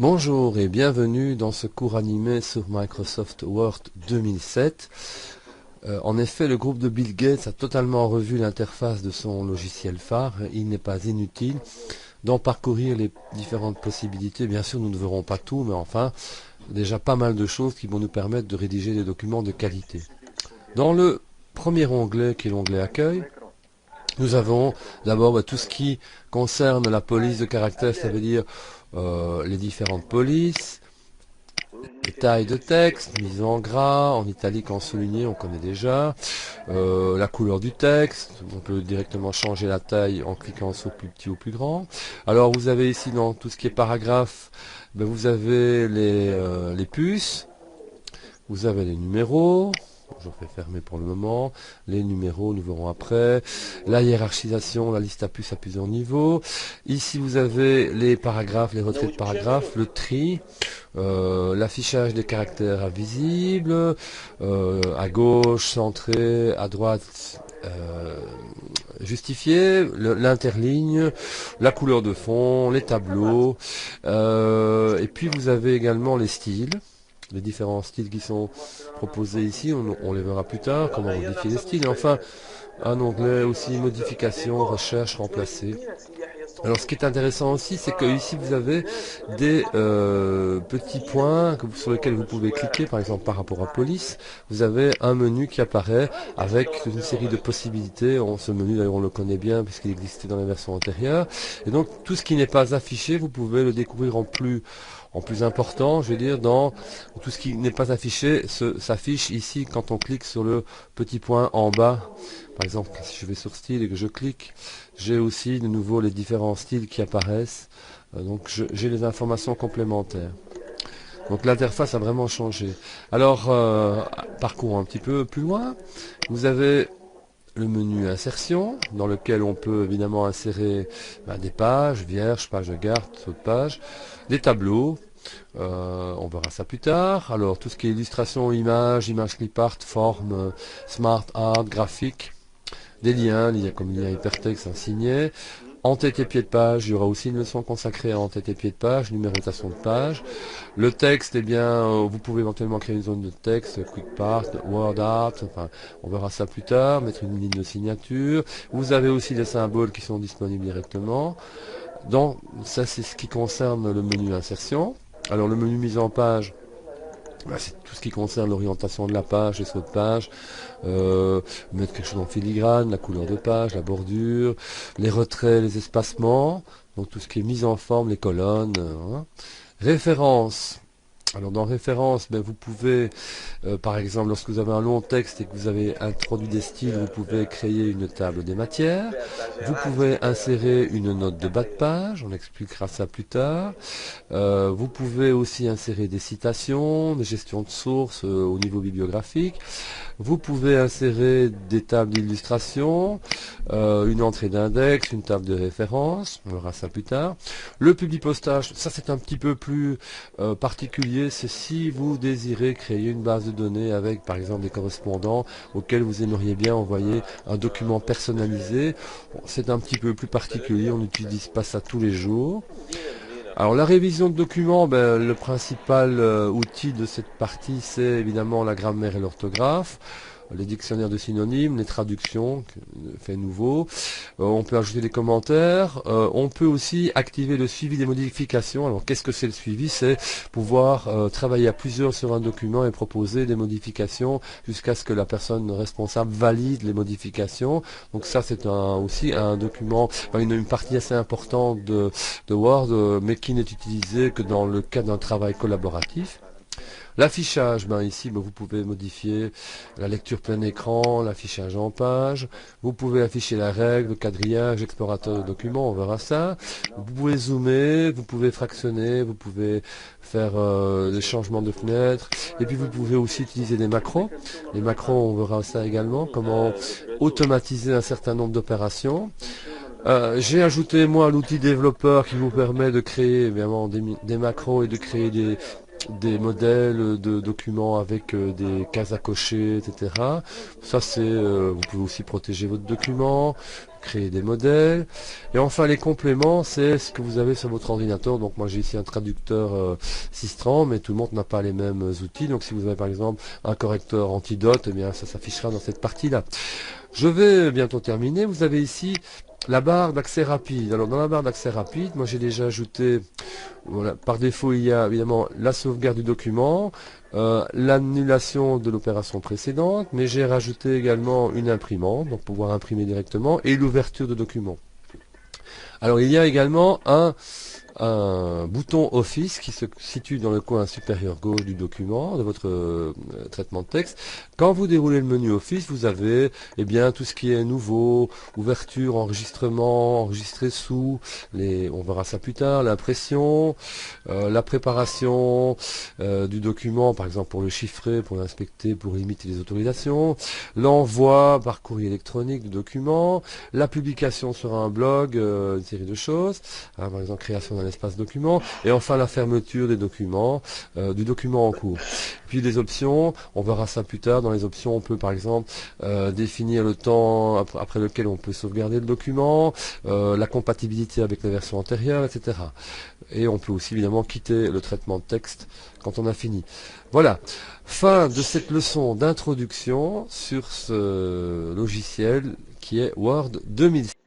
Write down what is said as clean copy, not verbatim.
Bonjour et bienvenue dans ce cours animé sur Microsoft Word 2007. En effet, le groupe de Bill Gates a totalement revu l'interface de son logiciel phare. Il n'est pas inutile d'en parcourir les différentes possibilités. Bien sûr, nous ne verrons pas tout, mais enfin, déjà pas mal de choses qui vont nous permettre de rédiger des documents de qualité. Dans le premier onglet, qui est l'onglet Accueil, nous avons d'abord tout ce qui concerne la police de caractère, ça veut dire les différentes polices, les tailles de texte, mise en gras, en italique, en souligné, on connaît déjà, la couleur du texte, on peut directement changer la taille en cliquant sur plus petit ou plus grand. Alors vous avez ici dans tout ce qui est paragraphe, vous avez les puces, vous avez les numéros. Je fais fermer pour le moment. Les numéros, nous verrons après. La hiérarchisation, la liste à puces à plusieurs niveaux. Ici, vous avez les paragraphes, les retraits de paragraphes, le tri, l'affichage des caractères invisibles, à gauche, centré, à droite, justifié, l'interligne, la couleur de fond, les tableaux. Et puis, vous avez également les styles. Les différents styles qui sont proposés ici, on les verra plus tard, comment modifier les styles. Et enfin, un onglet aussi modification, recherche, remplacer. Alors ce qui est intéressant aussi, c'est que ici vous avez des petits points sur lesquels vous pouvez cliquer, par exemple par rapport à police. Vous avez un menu qui apparaît avec une série de possibilités. Ce menu d'ailleurs on le connaît bien puisqu'il existait dans la version antérieure. Et donc tout ce qui n'est pas affiché, vous pouvez le découvrir en plus important, je veux dire, dans tout ce qui n'est pas affiché, s'affiche ici quand on clique sur le petit point en bas. Par exemple, si je vais sur style et que je clique, j'ai aussi de nouveau les différents styles qui apparaissent. Donc j'ai les informations complémentaires. Donc l'interface a vraiment changé. Alors, parcourons un petit peu plus loin. Vous avez le menu insertion, dans lequel on peut évidemment insérer des pages, vierges, pages de garde, saut de page, des tableaux, on verra ça plus tard. Alors tout ce qui est illustration, image clip art, forme, smart art, graphique, des liens comme lien hypertexte insigné. En-tête et pied de page, il y aura aussi une leçon consacrée à en-tête et pied de page, numérotation de page. Le texte, eh bien, vous pouvez éventuellement créer une zone de texte, quick part, word art, enfin, on verra ça plus tard, mettre une ligne de signature. Vous avez aussi les symboles qui sont disponibles directement. Donc, ça c'est ce qui concerne le menu insertion. Alors le menu mise en page, c'est tout ce qui concerne l'orientation de la page, les sauts de page, mettre quelque chose en filigrane, la couleur de page, la bordure, les retraits, les espacements, donc tout ce qui est mise en forme, les colonnes, hein. Références. Alors dans référence, vous pouvez, par exemple, lorsque vous avez un long texte et que vous avez introduit des styles, vous pouvez créer une table des matières. Vous pouvez insérer une note de bas de page, on expliquera ça plus tard. Vous pouvez aussi insérer des citations, des gestions de sources au niveau bibliographique. Vous pouvez insérer des tables d'illustration, une entrée d'index, une table de référence, on verra ça plus tard. Le publipostage, ça c'est un petit peu plus particulier, c'est si vous désirez créer une base de données avec par exemple des correspondants auxquels vous aimeriez bien envoyer un document personnalisé. Bon, c'est un petit peu plus particulier, on n'utilise pas ça tous les jours. Alors la révision de documents, le principal outil de cette partie, c'est évidemment la grammaire et l'orthographe, les dictionnaires de synonymes, les traductions, fait nouveau. On peut ajouter des commentaires. On peut aussi activer le suivi des modifications. Alors qu'est-ce que c'est le suivi? C'est pouvoir travailler à plusieurs sur un document et proposer des modifications jusqu'à ce que la personne responsable valide les modifications. Donc ça c'est aussi un document, une partie assez importante de Word, mais qui n'est utilisée que dans le cadre d'un travail collaboratif. L'affichage, ici vous pouvez modifier la lecture plein écran, l'affichage en page, vous pouvez afficher la règle, le quadrillage, explorateur de documents, on verra ça. Vous pouvez zoomer, vous pouvez fractionner, vous pouvez faire des changements de fenêtre, et puis vous pouvez aussi utiliser des macros. Les macros, on verra ça également, comment automatiser un certain nombre d'opérations. J'ai ajouté moi l'outil développeur qui vous permet de créer évidemment des macros et de créer des modèles de documents avec des cases à cocher, etc. Ça c'est, vous pouvez aussi protéger votre document, créer des modèles. Et enfin les compléments, c'est ce que vous avez sur votre ordinateur. Donc moi j'ai ici un traducteur Sistran, mais tout le monde n'a pas les mêmes outils. Donc si vous avez par exemple un correcteur Antidote, eh bien ça s'affichera dans cette partie-là. Je vais bientôt terminer. Vous avez ici la barre d'accès rapide. Alors dans la barre d'accès rapide, moi j'ai déjà ajouté, voilà, par défaut il y a évidemment la sauvegarde du document, l'annulation de l'opération précédente, mais j'ai rajouté également une imprimante, donc pour pouvoir imprimer directement, et l'ouverture de documents. Alors il y a également un bouton Office qui se situe dans le coin supérieur gauche du document, de votre traitement de texte. Quand vous déroulez le menu Office, vous avez bien tout ce qui est nouveau, ouverture, enregistrement, enregistrer sous, on verra ça plus tard, l'impression, la préparation du document, par exemple pour le chiffrer, pour l'inspecter, pour limiter les autorisations, l'envoi par courrier électronique du document, la publication sur un blog, une série de choses, par exemple création d'un espace document, et enfin la fermeture des documents, du document en cours. Puis les options, on verra ça plus tard. Dans les options, on peut par exemple définir le temps après lequel on peut sauvegarder le document, la compatibilité avec la version antérieure, etc. Et on peut aussi évidemment quitter le traitement de texte quand on a fini. Voilà, fin de cette leçon d'introduction sur ce logiciel qui est Word 2006.